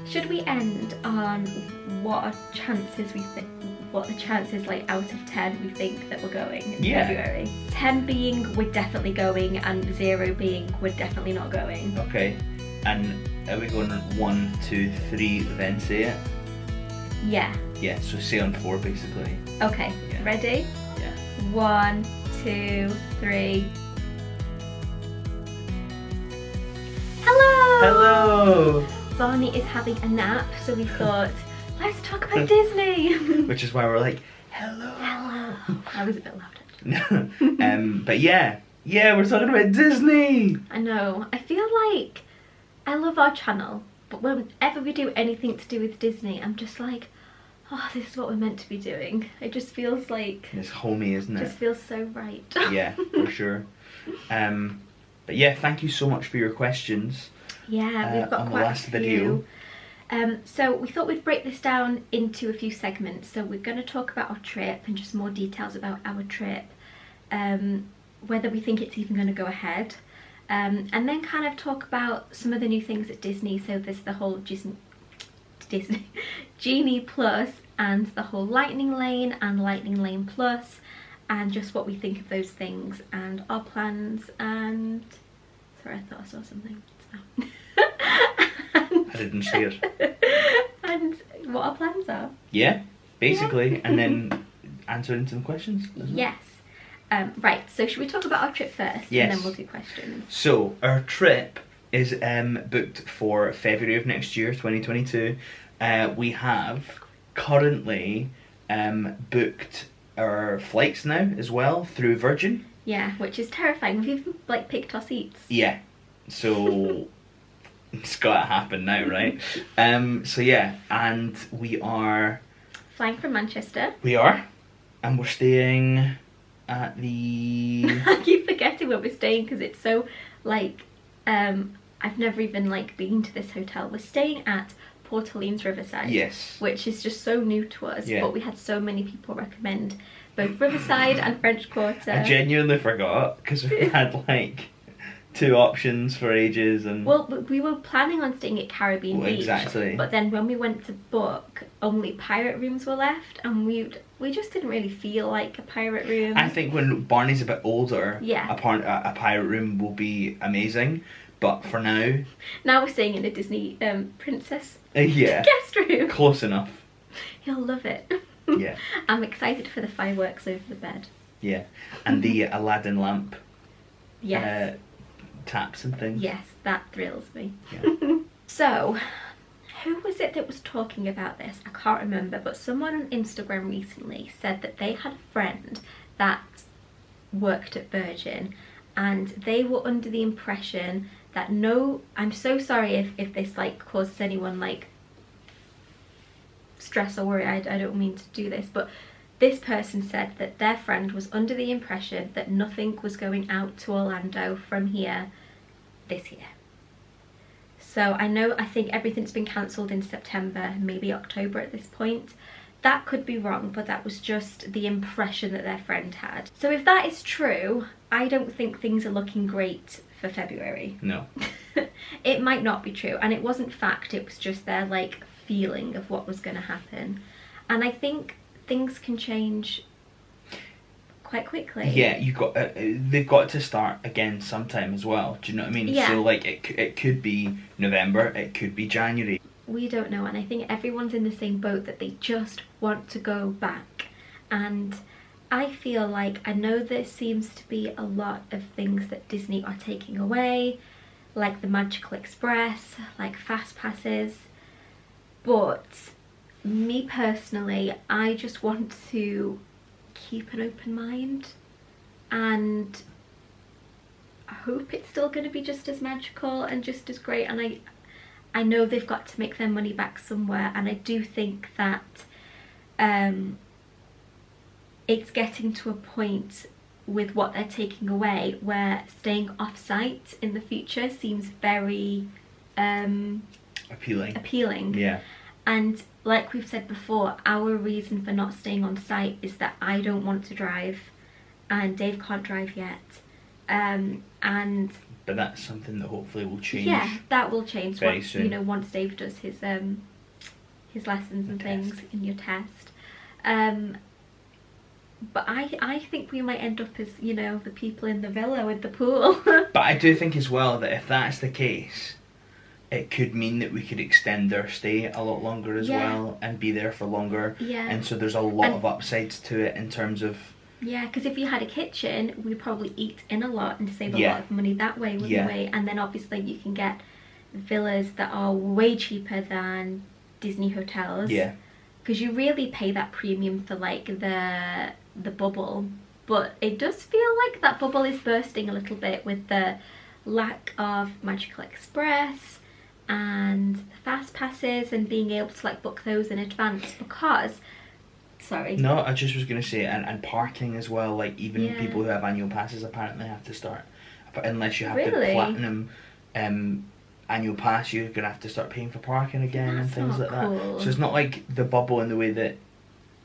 Should we end on what are chances we think, what the chances like out of 10 we think that we're going in February? 10 being we're definitely going and 0 being we're definitely not going. Okay. And are we going 1, 2, 3 then say it? Yeah. Yeah, so say on 4 basically. Okay, Yeah. Ready? Yeah. 1, 2, 3. Hello! Hello! Barney is having a nap, so we thought, let's talk about Disney. Which is why we're like, hello! Hello. I was a bit loud actually. But yeah, we're talking about Disney! I know. I feel like I love our channel, but whenever we do anything to do with Disney, I'm just like, oh, this is what we're meant to be doing. It just feels like... It's homey, isn't it? Just feels so right. Yeah, for sure. But yeah, thank you so much for your questions. Yeah, we've got on quite the last a video. few. So we thought we'd break this down into a few segments. So we're going to talk about our trip and just more details about our trip, whether we think it's even going to go ahead, and then kind of talk about some of the new things at Disney. So there's the whole Disney Genie Plus and the whole Lightning Lane and Lightning Lane Plus, and just what we think of those things and our plans. And sorry, I thought I saw something. I didn't see it. And what our plans are. Yeah, basically, and then answering some questions. Yes. Right, so should we talk about our trip first? Yes. And then we'll do questions. So, our trip is booked for February of next year, 2022. We have currently booked our flights now as well through Virgin. Yeah, which is terrifying. We've even like picked our seats. Yeah, so it's gotta happen now, right? So yeah, and we are Flying from Manchester. And we're staying at the... I keep forgetting where we're staying because it's so like I've never even like been to this hotel. We're staying at Port Orleans Riverside. Yes. Which is just so new to us, Yeah. but we had so many people recommend both Riverside and French Quarter. I genuinely forgot because we had like 2 options for ages, and well, we were planning on staying at Caribbean Beach, exactly. but then when we went to book, only pirate rooms were left, and we just didn't really feel like a pirate room. I think when Barney's a bit older, Yeah. a pirate room will be amazing. But for now, Now we're staying in a Disney princess yeah, guest room. close enough. You'll love it. Yeah, I'm excited for the fireworks over the bed. yeah, and the Aladdin lamp Yes. taps and things. Yes, that thrills me. Yeah. So, who was it that was talking about this? I can't remember, but someone on Instagram recently said that they had a friend that worked at Virgin, and they were under the impression that I'm so sorry if this like causes anyone like stress or worry, I don't mean to do this, but this person said that their friend was under the impression that nothing was going out to Orlando from here this year. So I think everything's been cancelled in September, maybe October at this point. That could be wrong, but that was just the impression that their friend had. So if that is true, I don't think things are looking great for February. No. It might not be true, and it wasn't fact, it was just their like feeling of what was going to happen. And I think things can change quite quickly. Yeah, they've got to start again sometime as well. Do you know what I mean? Yeah. So like it could be November, it could be January. We don't know, and I think everyone's in the same boat that they just want to go back. And I feel like, I know there seems to be a lot of things that Disney are taking away, like the Magical Express, like fast passes, but me personally, I just want to keep an open mind, and I hope it's still going to be just as magical and just as great. And I know they've got to make their money back somewhere, and I do think that it's getting to a point with what they're taking away where staying off-site in the future seems very appealing. Yeah. And like we've said before, our reason for not staying on site is that I don't want to drive, and Dave can't drive yet, and but that's something that hopefully will change. Yeah, that will change very soon. You know, once Dave does his lessons and things in your test. But I think we might end up as, you know, the people in the villa with the pool. But I do think as well that if that's the case, it could mean that we could extend their stay a lot longer as well and be there for longer. Yeah. And so there's a lot of upsides to it in terms of... Yeah, because if you had a kitchen, we'd probably eat in a lot and save a lot of money that way, wouldn't we? And then obviously you can get villas that are way cheaper than Disney hotels. Yeah. Because you really pay that premium for like the bubble, but it does feel like that bubble is bursting a little bit with the lack of Magical Express and the fast passes and being able to like book those in advance because... Sorry. No, I just was going to say, and parking as well, like even people who have annual passes apparently have to start, but unless you have the platinum annual pass, you're going to have to start paying for parking again and things like that. So it's not like the bubble in the way that...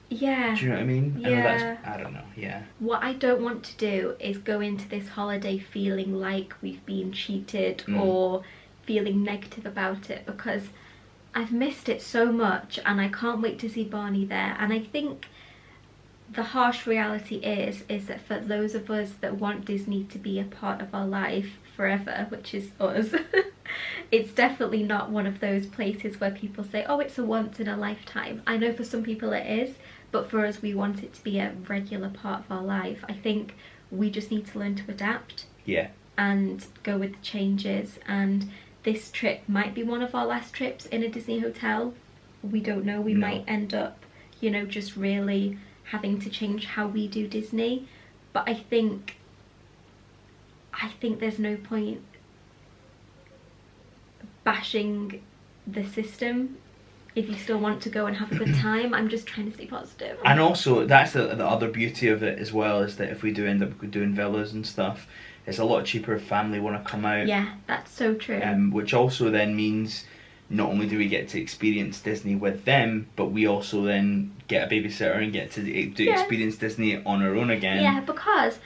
Yeah. Do you know what I mean? Yeah. I know that's, I don't know, yeah. What I don't want to do is go into this holiday feeling like we've been cheated or feeling negative about it, because I've missed it so much and I can't wait to see Barney there. And I think the harsh reality is that for those of us that want Disney to be a part of our life forever, which is us, it's definitely not one of those places where people say, oh, it's a once in a lifetime. I know for some people it is, but for us, we want it to be a regular part of our life. I think we just need to learn to adapt. Yeah. And go with the changes. And this trip might be one of our last trips in a Disney hotel. We don't know. We might end up, you know, just really having to change how we do Disney. But I think there's no point bashing the system if you still want to go and have a good time. I'm just trying to stay positive. And also, that's the other beauty of it as well, is that if we do end up doing villas and stuff, it's a lot cheaper if family want to come out. Yeah, that's so true. Which also then means not only do we get to experience Disney with them, but we also then get a babysitter and get to experience Disney on our own again. Yeah, because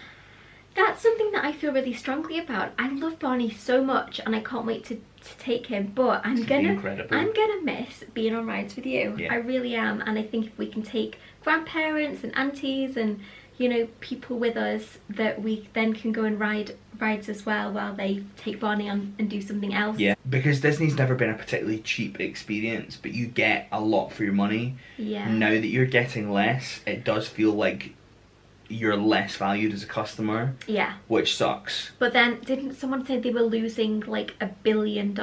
that's something that I feel really strongly about. I love Barney so much and I can't wait to take him, but I'm gonna miss being on rides with you. Yeah. I really am. And I think if we can take grandparents and aunties and, you know, people with us, that we then can go and ride rides as well while they take Barney on and do something else. Yeah, because Disney's never been a particularly cheap experience, but you get a lot for your money. Yeah. Now that you're getting less, it does feel like you're less valued as a customer. Yeah. Which sucks. But then, didn't someone say they were losing like $1 billion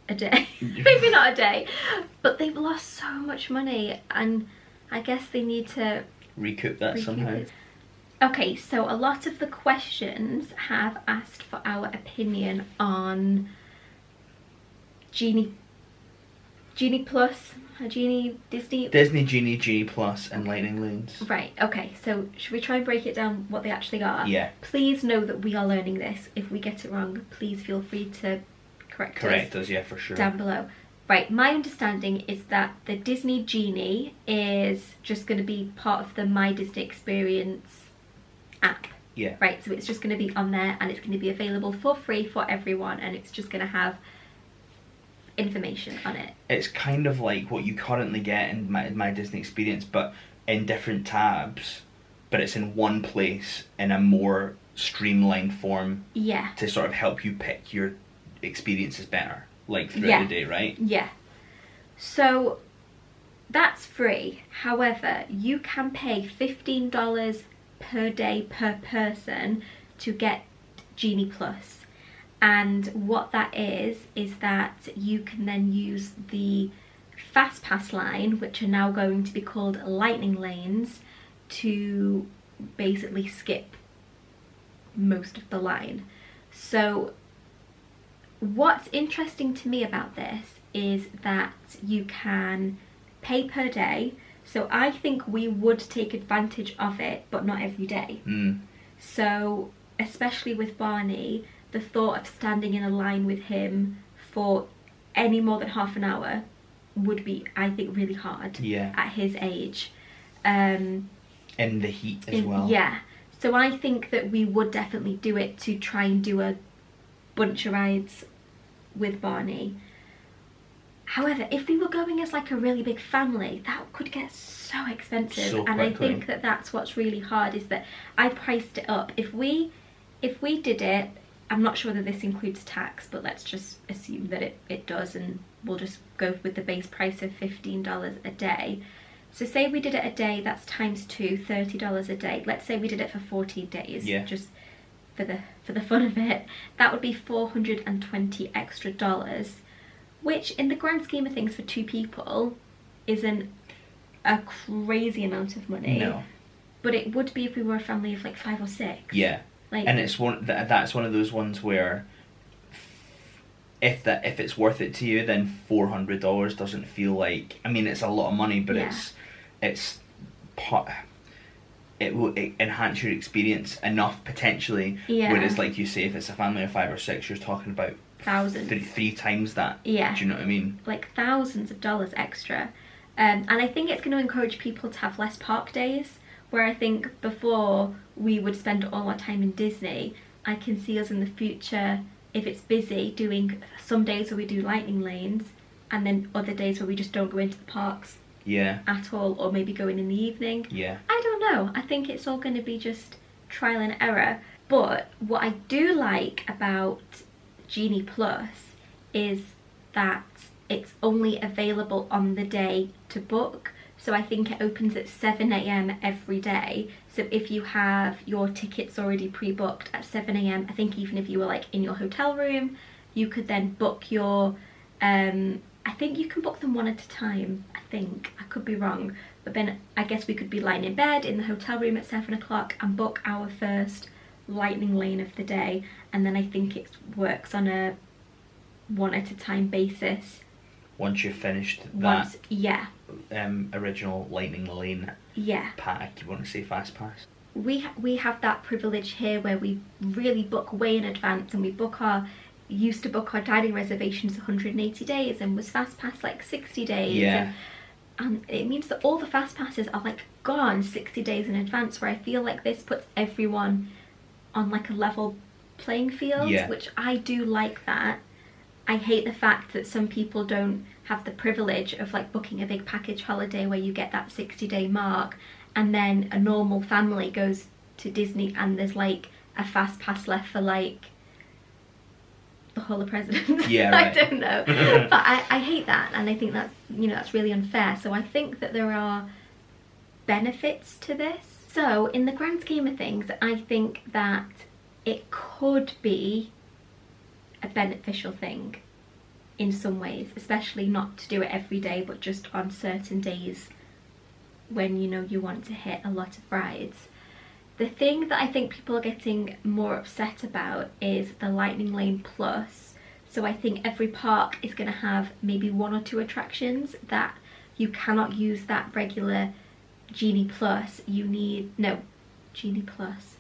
a day? Maybe not a day, but they've lost so much money, and I guess they need to recoup that somehow. Okay, so a lot of the questions have asked for our opinion on Genie Plus, Disney Genie, Genie Plus, and Lightning Lanes. Right, okay, so should we try and break it down what they actually are? Yeah. Please know that we are learning this. If we get it wrong, please feel free to correct us. Yeah, for sure. Down below. Right, my understanding is that the Disney Genie is just going to be part of the My Disney Experience app. Yeah. Right, so it's just going to be on there and it's going to be available for free for everyone, and it's just going to have information on it. It's kind of like what you currently get in my Disney Experience, but in different tabs, but it's in one place in a more streamlined form. Yeah. To sort of help you pick your experiences better, like throughout the day, right? Yeah. So that's free. However, you can pay $15 per day per person to get Genie Plus. And what that is that you can then use the Fast Pass line, which are now going to be called Lightning Lanes, to basically skip most of the line. So what's interesting to me about this is that you can pay per day. So I think we would take advantage of it, but not every day. So especially with Barney, the thought of standing in a line with him for any more than half an hour would be, I think, really hard at his age. In the heat as well. Yeah. So I think that we would definitely do it to try and do a bunch of rides with Barney. However, if we were going as like a really big family, that could get so expensive. So and I quickly. think that that's what's really hard, is that I priced it up. If we did it, I'm not sure that this includes tax, but let's just assume that it does, and we'll just go with the base price of $15 a day. So say we did it a day, that's times 2, $30 a day. Let's say we did it for 14 days, Yeah. just for the fun of it. That would be $420 extra dollars, which in the grand scheme of things for 2 people isn't a crazy amount of money. No. But it would be if we were a family of like 5 or 6. Yeah. Like, And it's that's one of those ones where if it's worth it to you, then $400 doesn't feel like, I mean, it's a lot of money, but Yeah. it will enhance your experience enough potentially. Yeah. Whereas, like you say, if it's a family of 5 or 6, you're talking about thousands. three times that. Yeah. Do you know what I mean? Like thousands of dollars extra. And I think it's going to encourage people to have less park days, where I think before we would spend all our time in Disney. I can see us in the future, if it's busy, doing some days where we do lightning lanes, and then other days where we just don't go into the parks Yeah. at all, or maybe go in the evening. Yeah. I don't know. I think it's all going to be just trial and error. But what I do like about Genie Plus is that it's only available on the day to book. So I think it opens at 7 a.m. every day. So if you have your tickets already pre-booked at 7 a.m, I think even if you were like in your hotel room, you could then book your, I think you can book them one at a time, I think. I could be wrong. But then I guess we could be lying in bed in the hotel room at 7 o'clock and book our first lightning lane of the day. And then I think it works on a one at a time basis. Once you've finished that Yeah. original Lightning Lane Yeah. pack, you want to say Fast Pass? We have that privilege here where we really book way in advance, and we used to book our dining reservations 180 days, and was Fast Pass like 60 days. Yeah. And it means that all the Fast Passes are like gone 60 days in advance, where I feel like this puts everyone on like a level playing field, Yeah. which I do like that. I hate the fact that some people don't have the privilege of like booking a big package holiday where you get that 60-day mark, and then a normal family goes to Disney and there's like a Fast Pass left for like the Hall of Presidents. Yeah, right. I don't know. But I hate that, and I think that's, you know, that's really unfair. So I think that there are benefits to this. So in the grand scheme of things, I think that it could be a beneficial thing in some ways, especially not to do it every day, but just on certain days when you know you want to hit a lot of rides. The thing that I think people are getting more upset about is the Lightning Lane Plus. So I think every park is going to have maybe 1 or 2 attractions that you cannot use that regular Genie Plus. Genie Plus.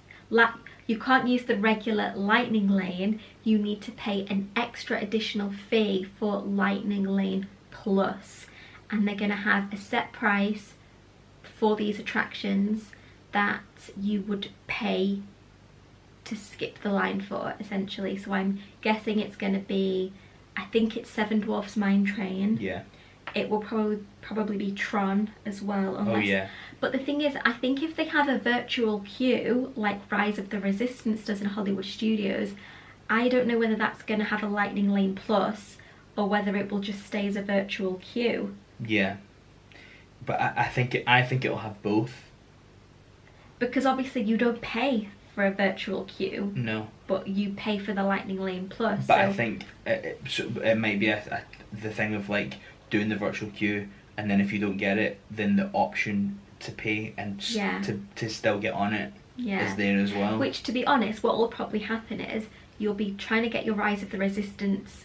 You can't use the regular Lightning Lane. You need to pay an extra additional fee for Lightning Lane Plus. And they're going to have a set price for these attractions that you would pay to skip the line for, essentially. So I'm guessing it's going to be, I think it's Seven Dwarfs Mine Train. Yeah. It will probably be Tron as well. Unless, Oh yeah. But the thing is, I think if they have a virtual queue like Rise of the Resistance does in Hollywood Studios, I don't know whether that's going to have a Lightning Lane Plus or whether it will just stay as a virtual queue. Yeah. But I think it'll have both. Because obviously you don't pay for a virtual queue. No. But you pay for the Lightning Lane Plus. But so I think it might be the thing of like doing the virtual queue, and then if you don't get it, then the option to pay and to still get on it is there as well. Which, to be honest, what will probably happen is you'll be trying to get your Rise of the Resistance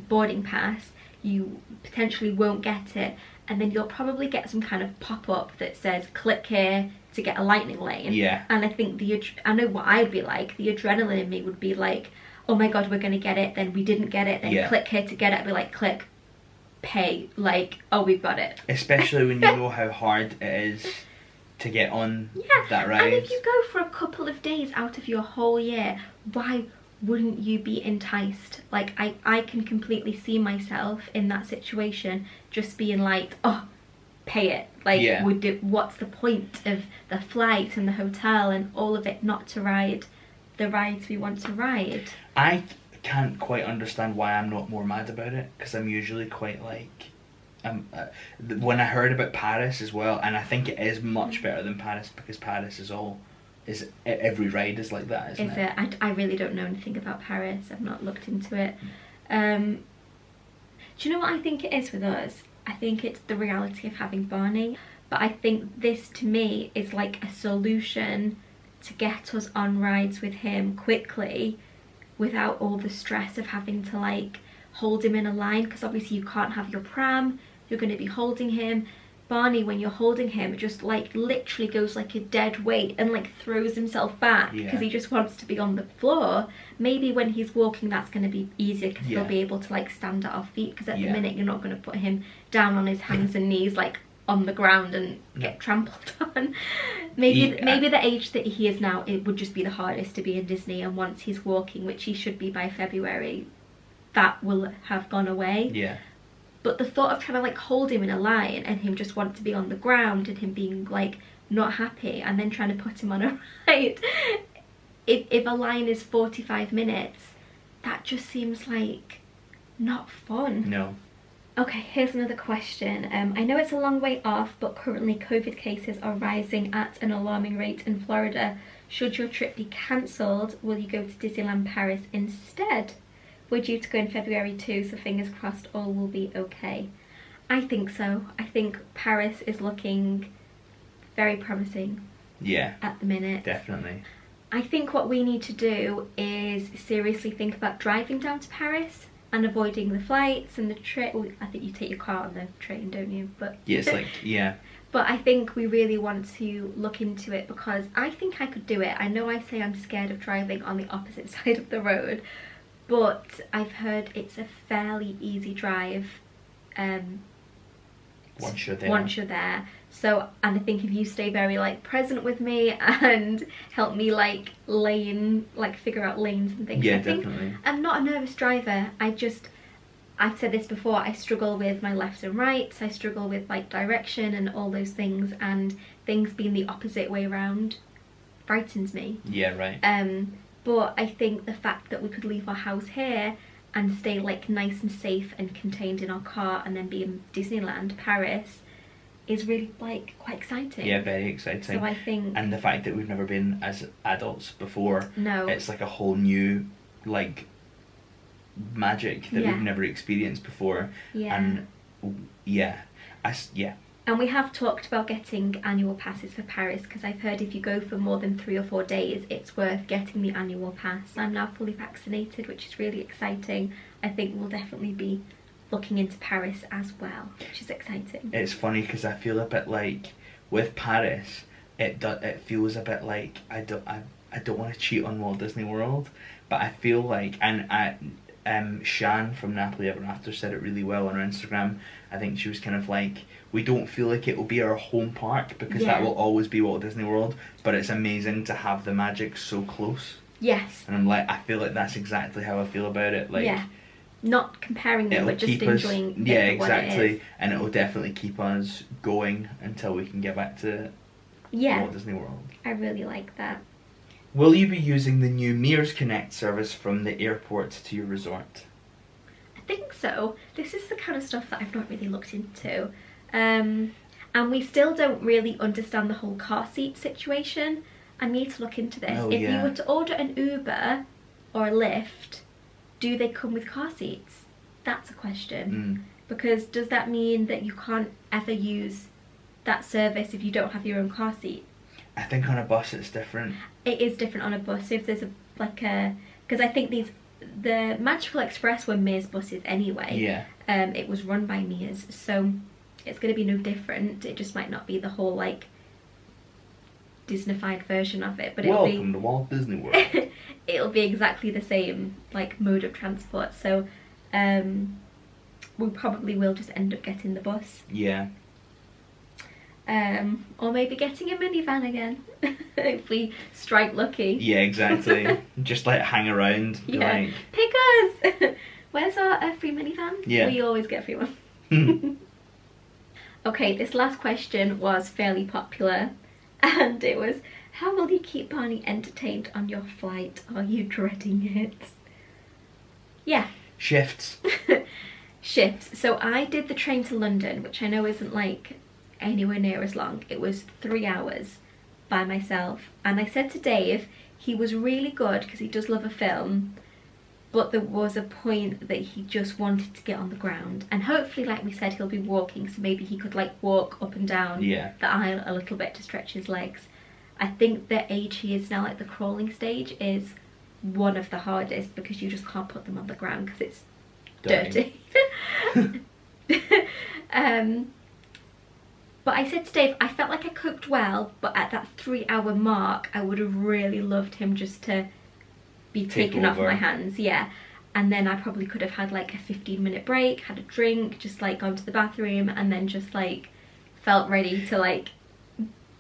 boarding pass. You potentially won't get it, and then you'll probably get some kind of pop-up that says click here to get a Lightning Lane. Yeah. And I think I know what I'd be like. The adrenaline in me would be like, oh my god, we're gonna get it, then we didn't get it, then click here to get it. I'd be like, click, pay, like, oh, we've got it. Especially when you know how hard it is to get on that ride. And if you go for a couple of days out of your whole year, why wouldn't you be enticed? Like, I can completely see myself in that situation, just being like, oh, pay it. Like, Yeah. what's the point of the flight and the hotel and all of it not to ride the rides we want to ride? I can't quite understand why I'm not more mad about it, because I'm usually quite like, when I heard about Paris as well, and I think it is much better than Paris, because Paris is every ride is like that, isn't it? I really don't know anything about Paris. I've not looked into it. Do you know what I think it is with us? I think it's the reality of having Barney. But I think this, to me, is like a solution to get us on rides with him quickly without all the stress of having to like hold him in a line, because obviously you can't have your pram, you're going to be holding him. Barney, when you're holding him, just like literally goes like a dead weight and like throws himself back because he just wants to be on the floor. Maybe when he's walking that's going to be easier, because he'll be able to like stand at our feet, because at the minute you're not going to put him down on his hands and knees like on the ground and get trampled on. Maybe the age that he is now, it would just be the hardest to be in Disney, and once he's walking, which he should be by February, that will have gone away. Yeah. But the thought of trying to like hold him in a line and him just want to be on the ground and him being like not happy, and then trying to put him on a ride, if a line is 45 minutes, that just seems like not fun. No. Okay, here's another question. I know it's a long way off, but currently COVID cases are rising at an alarming rate in Florida. Should your trip be cancelled, will you go to Disneyland Paris instead? We're due to go in February too, so fingers crossed all will be okay. I think so. I think Paris is looking very promising. Yeah. At the minute. Definitely. I think what we need to do is seriously think about driving down to Paris and avoiding the flights and the trip. I think you take your car on the train, don't you? But yeah, it's like, yeah. But I think we really want to look into it, because I think I could do it. I know I say I'm scared of driving on the opposite side of the road, but I've heard it's a fairly easy drive once you're there. So, and I think if you stay very like present with me and help me like figure out lanes and things. Yeah, I think definitely. I'm not a nervous driver. I've said this before, I struggle with my lefts and rights, I struggle with like direction and all those things, and things being the opposite way around frightens me. Yeah, right. But I think the fact that we could leave our house here and stay like nice and safe and contained in our car and then be in Disneyland Paris is really like quite exciting. Yeah, very exciting. So I think, and the fact that we've never been as adults before, no, it's like a whole new like magic that we've never experienced before. Yeah. And yeah. And we have talked about getting annual passes for Paris, because I've heard if you go for more than 3 or 4 days, it's worth getting the annual pass. I'm now fully vaccinated, which is really exciting. I think we'll definitely be looking into Paris as well, which is exciting. It's funny because I feel a bit like with Paris, it feels a bit like I don't want to cheat on Walt Disney World, but I feel like, and Shan from Napoli Ever After said it really well on her Instagram. I think she was kind of like, we don't feel like it will be our home park, because that will always be Walt Disney World, but it's amazing to have the magic so close. Yes. And I'm like, I feel like that's exactly how I feel about it. Like, yeah. Not comparing them, but just enjoying yeah, exactly. What it is. And it will definitely keep us going until we can get back to Walt Disney World. I really like that. Will you be using the new Mears Connect service from the airport to your resort? I think so. This is the kind of stuff that I've not really looked into. And we still don't really understand the whole car seat situation. I need to look into this. If you were to order an Uber or a Lyft, do they come with car seats? That's a question. Because does that mean that you can't ever use that service if you don't have your own car seat? I think on a bus it's different. It is different on a bus. So if there's because I think the Magical Express were Mears buses anyway. Yeah. It was run by Mears, so it's going to be no different. It just might not be the whole like Disneyfied version of it, but welcome to Walt Disney World. It'll be exactly the same like mode of transport. So we probably will just end up getting the bus. Yeah. Or maybe getting a minivan again if we strike lucky. Yeah, exactly. Just like hang around. Be Yeah. like, Pick us! Where's our free minivan? Yeah. We always get a free one. Okay, this last question was fairly popular, and it was, how will you keep Barney entertained on your flight? Are you dreading it? Yeah. shifts. Shifts. So I did the train to London, which I know isn't like anywhere near as long. It was 3 hours by myself, and I said to Dave he was really good because he does love a film, but there was a point that he just wanted to get on the ground, and hopefully, like we said, he'll be walking, so maybe he could like walk up and down Yeah. the aisle a little bit to stretch his legs. I think the age he is now, like the crawling stage, is one of the hardest because you just can't put them on the ground because it's dirty. But I said to Dave, I felt like I coped well, but at that 3 hour mark, I would have really loved him just to be taken off my hands, yeah. And then I probably could have had like a 15-minute break, had a drink, just like gone to the bathroom, and then just like felt ready to like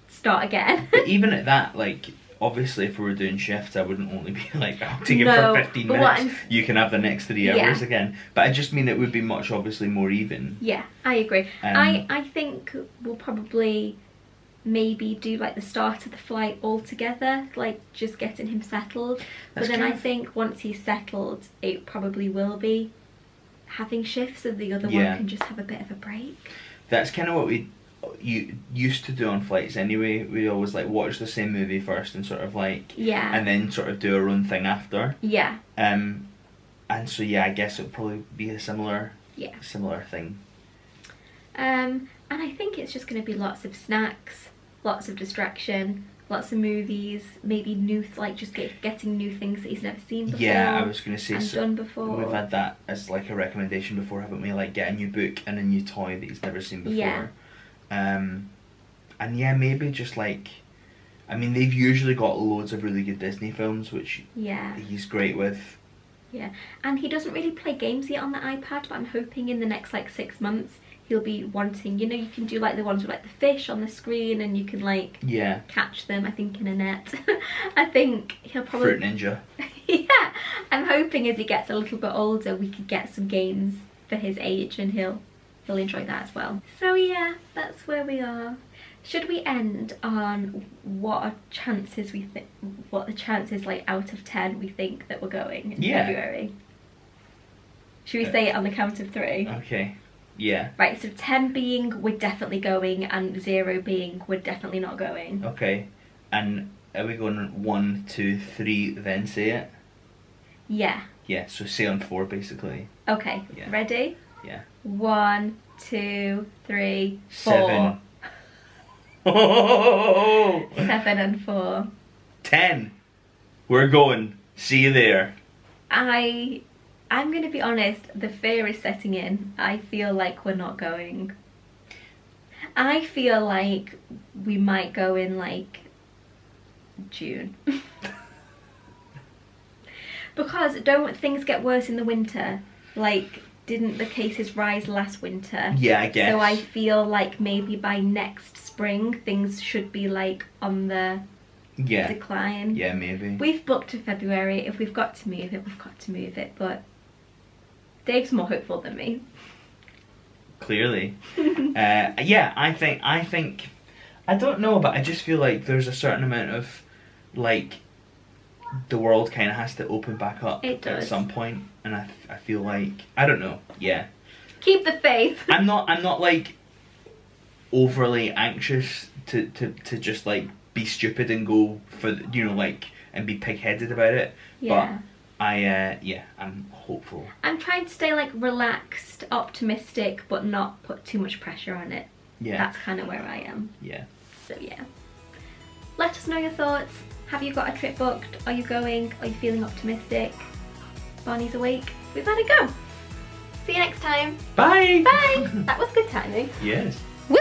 start again. But even at that, like, obviously if we were doing shifts, I wouldn't only be like, I'll take it No, for 15 but what minutes, you can have the next 3 hours Yeah. again. But I just mean it would be much, obviously, more even. Yeah, I agree. Um, I think we'll probably maybe do like the start of the flight all together, like just getting him settled. But That's then kind I of- think once he's settled, it probably will be having shifts, so the other Yeah. one can just have a bit of a break. That's kind of what you used to do on flights anyway. We always like watch the same movie first and sort of like, Yeah. and then sort of do our own thing after. Yeah. And so yeah, I guess it'll probably be a similar thing. And I think it's just going to be lots of snacks, lots of distraction, lots of movies, maybe new, like just getting new things that he's never seen before. Yeah, I was going to say, and so done before. we've had that as like a recommendation before, haven't we? Like get a new book and a new toy that he's never seen before. Yeah. And yeah, maybe just like, I mean, they've usually got loads of really good Disney films, which Yeah. he's great with. Yeah, and he doesn't really play games yet on the iPad, but I'm hoping in the next like 6 months he'll be wanting, you know, you can do like the ones with like the fish on the screen and you can like Yeah. catch them, I think, in a net. I think he'll probably... Fruit Ninja. Yeah, I'm hoping as he gets a little bit older we could get some games for his age and he'll enjoy that as well. So yeah, that's where we are. Should we end on what the chances like out of 10 we think that we're going in February? Should we say it on the count of 3? Okay. Yeah. Right, so 10 being we're definitely going and 0 being we're definitely not going. Okay. And are we going 1, 2, 3, then say it? Yeah. Yeah, so say on 4 basically. Okay, Yeah. ready? Yeah. 1, 2, 3, 4. 7. Oh! 7 and 4. 10. We're going. See you there. I'm going to be honest, the fear is setting in. I feel like we're not going. I feel like we might go in like June. Because don't things get worse in the winter? Like, didn't the cases rise last winter? Yeah, I guess. So I feel like maybe by next spring things should be like on the decline. Yeah, maybe. We've booked to February. If we've got to move it, we've got to move it. But Dave's more hopeful than me. Clearly. Yeah, I think I don't know, but I just feel like there's a certain amount of like the world kind of has to open back up at some point, and I feel like, I don't know. Yeah. Keep the faith. I'm not like overly anxious to just like be stupid and go for like and be pig-headed about it. Yeah. But I'm hopeful. I'm trying to stay like relaxed, optimistic, but not put too much pressure on it. Yeah. That's kind of where I am. Yeah. So yeah. Let us know your thoughts. Have you got a trip booked? Are you going? Are you feeling optimistic? Barney's awake. We better go. See you next time. Bye. Bye. That was good timing. Yes. Woo!